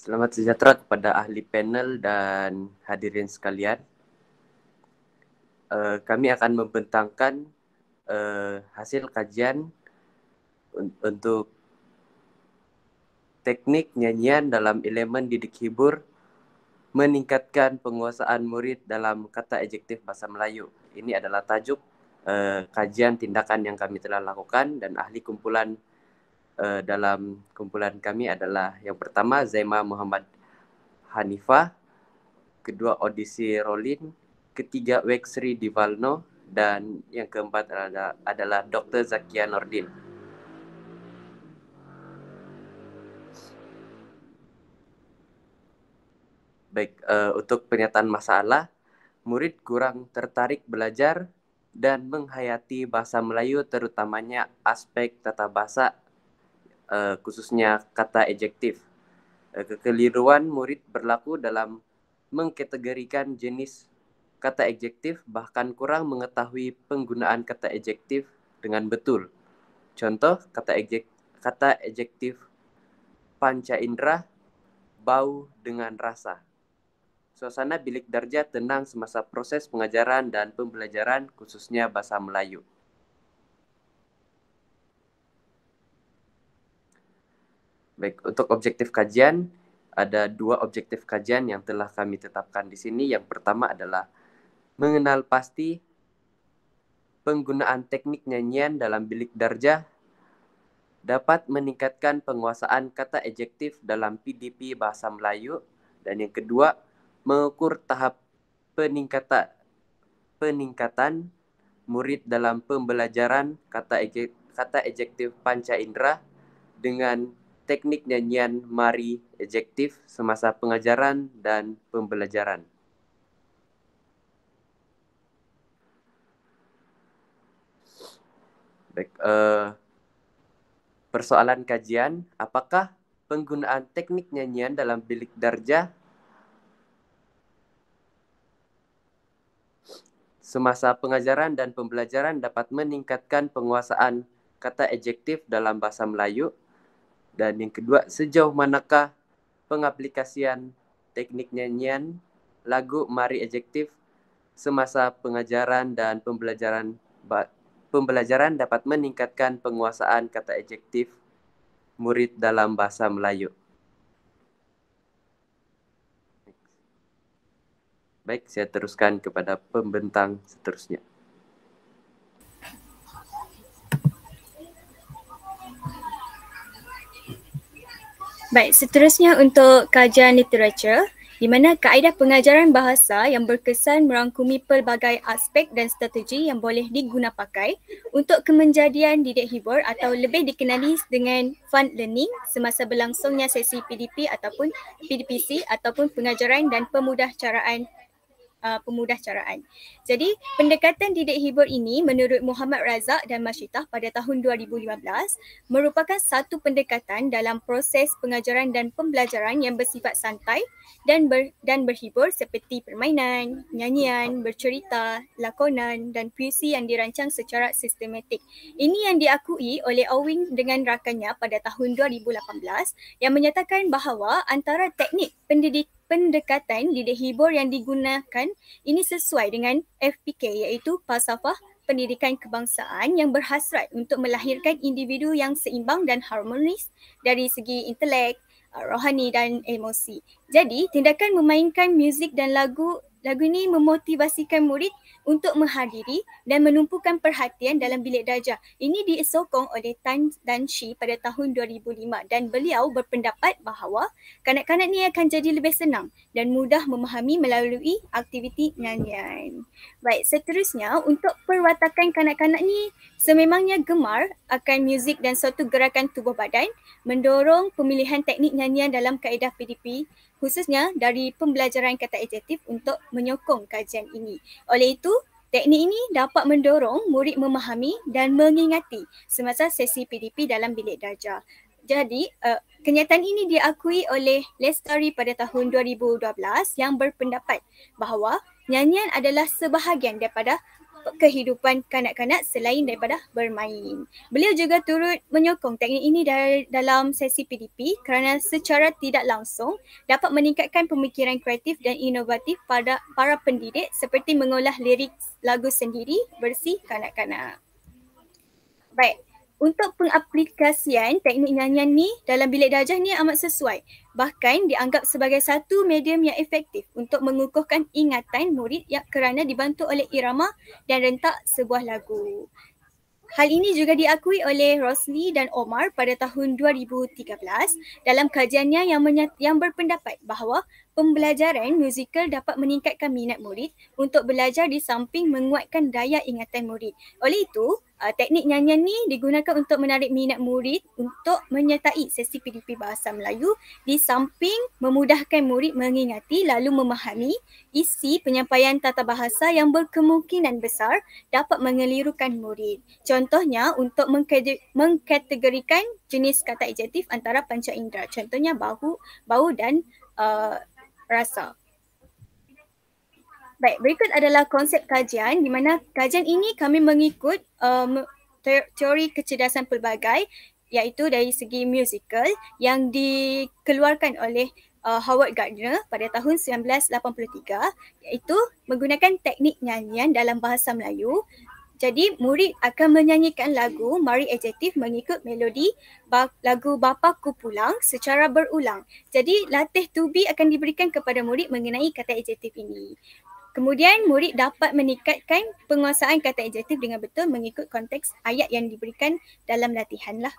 Selamat sejahtera kepada ahli panel dan hadirin sekalian. Kami akan membentangkan hasil kajian untuk teknik nyanyian dalam elemen didik hibur meningkatkan penguasaan murid dalam kata adjektif bahasa Melayu. Ini adalah tajuk kajian tindakan yang kami telah lakukan, dan ahli kumpulan dalam kumpulan kami adalah yang pertama Zaima Muhammad Hanifah, kedua Odisi Rolin, ketiga Weksri Divalno, dan yang keempat adalah Dr. Zakia Nordin. Baik, untuk pernyataan masalah, murid kurang tertarik belajar dan menghayati bahasa Melayu, terutamanya aspek tata bahasa, khususnya kata adjektif. Kekeliruan murid berlaku dalam mengkategorikan jenis kata adjektif, bahkan kurang mengetahui penggunaan kata adjektif dengan betul. Contoh kata adjektif panca indera, bau dengan rasa. Suasana bilik darjah tenang semasa proses pengajaran dan pembelajaran, khususnya bahasa Melayu. Baik, untuk objektif kajian, ada dua objektif kajian yang telah kami tetapkan di sini. Yang pertama adalah mengenal pasti penggunaan teknik nyanyian dalam bilik darjah dapat meningkatkan penguasaan kata adjektif dalam PDP bahasa Melayu. Dan yang kedua, mengukur tahap peningkatan murid dalam pembelajaran kata adjektif panca indera dengan teknik nyanyian mari adjektif semasa pengajaran dan pembelajaran. Baik, persoalan kajian, apakah penggunaan teknik nyanyian dalam bilik darjah semasa pengajaran dan pembelajaran dapat meningkatkan penguasaan kata adjektif dalam bahasa Melayu? Dan yang kedua, sejauh manakah pengaplikasian teknik nyanyian lagu mari adjektif semasa pengajaran dan pembelajaran dapat meningkatkan penguasaan kata adjektif murid dalam bahasa Melayu? Baik, saya teruskan kepada pembentang seterusnya. Baik, seterusnya untuk kajian literatur, di mana kaedah pengajaran bahasa yang berkesan merangkumi pelbagai aspek dan strategi yang boleh digunapakai untuk kemenjadian didik hibur atau lebih dikenali dengan fun learning semasa berlangsungnya sesi PDP ataupun PDPC ataupun pengajaran dan pemudahcaraan. Jadi, pendekatan didik hibur ini menurut Muhammad Razak dan Masyitah pada tahun 2015 merupakan satu pendekatan dalam proses pengajaran dan pembelajaran yang bersifat santai dan berhibur seperti permainan, nyanyian, bercerita, lakonan dan puisi yang dirancang secara sistematik. Ini yang diakui oleh Owing dengan rakannya pada tahun 2018 yang menyatakan bahawa antara teknik pendekatan didik hibur yang digunakan ini sesuai dengan FPK, iaitu falsafah pendidikan kebangsaan yang berhasrat untuk melahirkan individu yang seimbang dan harmonis dari segi intelek, rohani dan emosi. Jadi, tindakan memainkan muzik dan lagu ini memotivasikan murid untuk menghadiri dan menumpukan perhatian dalam bilik darjah. Ini disokong oleh Tan dan Shi pada tahun 2005 dan beliau berpendapat bahawa kanak-kanak ni akan jadi lebih senang dan mudah memahami melalui aktiviti nyanyian. Baik, seterusnya untuk perwatakan kanak-kanak ni sememangnya gemar akan muzik dan suatu gerakan tubuh badan, mendorong pemilihan teknik nyanyian dalam kaedah PDP khususnya dari pembelajaran kata adjektif untuk menyokong kajian ini. Oleh itu, teknik ini dapat mendorong murid memahami dan mengingati semasa sesi PDP dalam bilik darjah. Jadi, kenyataan ini diakui oleh Lestari pada tahun 2012 yang berpendapat bahawa nyanyian adalah sebahagian daripada kehidupan kanak-kanak selain daripada bermain. Beliau juga turut menyokong teknik ini dalam sesi PDP kerana secara tidak langsung dapat meningkatkan pemikiran kreatif dan inovatif pada para pendidik seperti mengolah lirik lagu sendiri bersih kanak-kanak. Baik, untuk pengaplikasian teknik nyanyian ni dalam bilik darjah ni amat sesuai. Bahkan dianggap sebagai satu medium yang efektif untuk mengukuhkan ingatan murid yang kerana dibantu oleh irama dan rentak sebuah lagu. Hal ini juga diakui oleh Rosli dan Omar pada tahun 2013 dalam kajiannya yang berpendapat bahawa pembelajaran musikal dapat meningkatkan minat murid untuk belajar di samping menguatkan daya ingatan murid. Oleh itu, teknik nyanyian ni digunakan untuk menarik minat murid untuk menyertai sesi PDP Bahasa Melayu di samping memudahkan murid mengingati lalu memahami isi penyampaian tata bahasa yang berkemungkinan besar dapat mengelirukan murid. Contohnya untuk mengkategorikan jenis kata adjektif antara panca indera. Contohnya bau dan rasa. Baik, berikut adalah konsep kajian di mana kajian ini kami mengikut teori kecerdasan pelbagai iaitu dari segi musikal yang dikeluarkan oleh Howard Gardner pada tahun 1983 iaitu menggunakan teknik nyanyian dalam bahasa Melayu. Jadi murid akan menyanyikan lagu Mari Adjektif mengikut melodi lagu Bapaku Pulang secara berulang. Jadi latih tubi akan diberikan kepada murid mengenai kata adjektif ini. Kemudian murid dapat meningkatkan penguasaan kata adjektif dengan betul mengikut konteks ayat yang diberikan dalam latihan lah.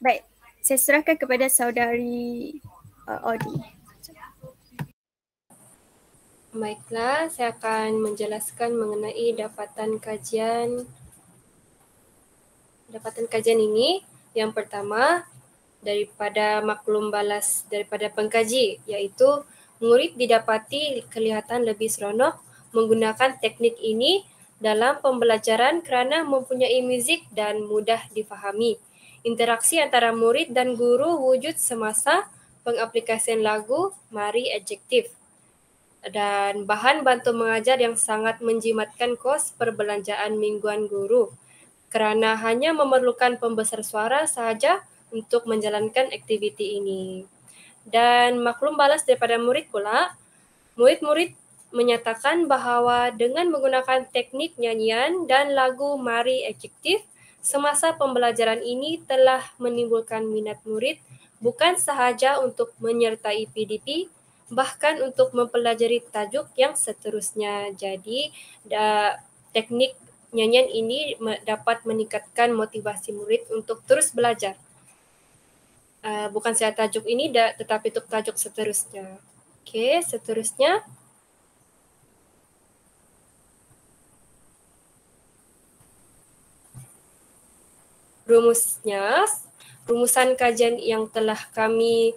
Baik, saya serahkan kepada saudari Audi. Baiklah, saya akan menjelaskan mengenai dapatan kajian ini. Yang pertama, daripada maklum balas daripada pengkaji, iaitu murid didapati kelihatan lebih seronok menggunakan teknik ini dalam pembelajaran kerana mempunyai muzik dan mudah difahami. Interaksi antara murid dan guru wujud semasa pengaplikasian lagu Mari Adjektif. Dan bahan bantu mengajar yang sangat menjimatkan kos perbelanjaan mingguan guru kerana hanya memerlukan pembesar suara sahaja untuk menjalankan aktiviti ini. Dan maklum balas daripada murid pula, murid-murid menyatakan bahawa dengan menggunakan teknik nyanyian dan lagu Mari Adjektif semasa pembelajaran ini telah menimbulkan minat murid bukan sahaja untuk menyertai PDP, bahkan untuk mempelajari tajuk yang seterusnya. Jadi teknik nyanyian ini dapat meningkatkan motivasi murid untuk terus belajar. Bukan sahaja tajuk ini tetapi untuk tajuk seterusnya. Okey, seterusnya. Rumusan kajian yang telah kami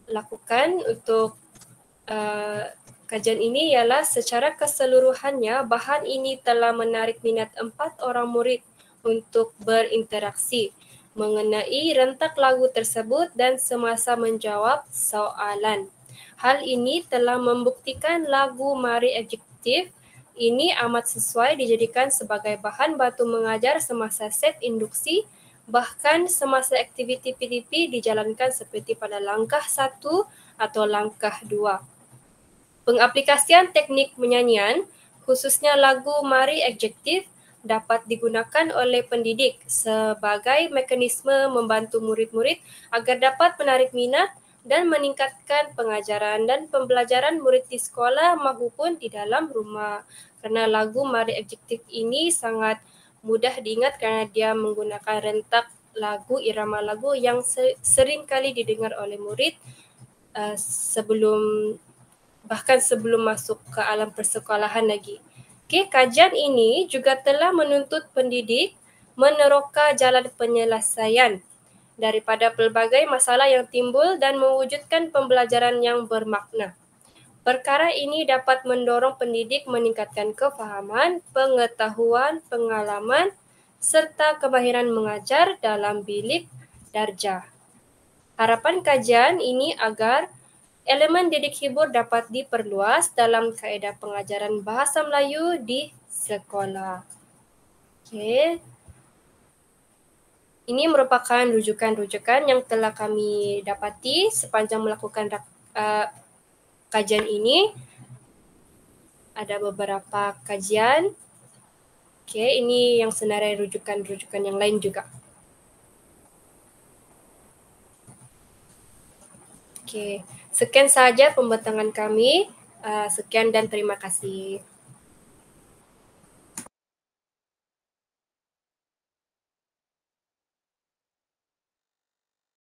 lakukan untuk kajian ini ialah secara keseluruhannya bahan ini telah menarik minat 4 orang murid untuk berinteraksi mengenai rentak lagu tersebut dan semasa menjawab soalan. Hal ini telah membuktikan lagu Mari Adjektif ini amat sesuai dijadikan sebagai bahan bantu mengajar semasa set induksi. Bahkan semasa aktiviti PDP dijalankan seperti pada langkah 1 atau langkah 2. Pengaplikasian teknik menyanyian, khususnya lagu Mari Adjektif, dapat digunakan oleh pendidik sebagai mekanisme membantu murid-murid agar dapat menarik minat dan meningkatkan pengajaran dan pembelajaran murid di sekolah maupun di dalam rumah. Kerana lagu Mari Adjektif ini sangat mudah diingat kerana dia menggunakan rentak lagu, irama lagu yang sering kali didengar oleh murid bahkan sebelum masuk ke alam persekolahan lagi. Okey, kajian ini juga telah menuntut pendidik meneroka jalan penyelesaian daripada pelbagai masalah yang timbul dan mewujudkan pembelajaran yang bermakna. Perkara ini dapat mendorong pendidik meningkatkan kefahaman, pengetahuan, pengalaman serta kemahiran mengajar dalam bilik darjah. Harapan kajian ini agar elemen didik hibur dapat diperluas dalam kaedah pengajaran bahasa Melayu di sekolah. Okey. Ini merupakan rujukan-rujukan yang telah kami dapati sepanjang melakukan kajian ini. Ada beberapa kajian. Okey, ini yang senarai rujukan-rujukan yang lain juga. Okey, sekian sahaja pembentangan kami. Sekian dan terima kasih.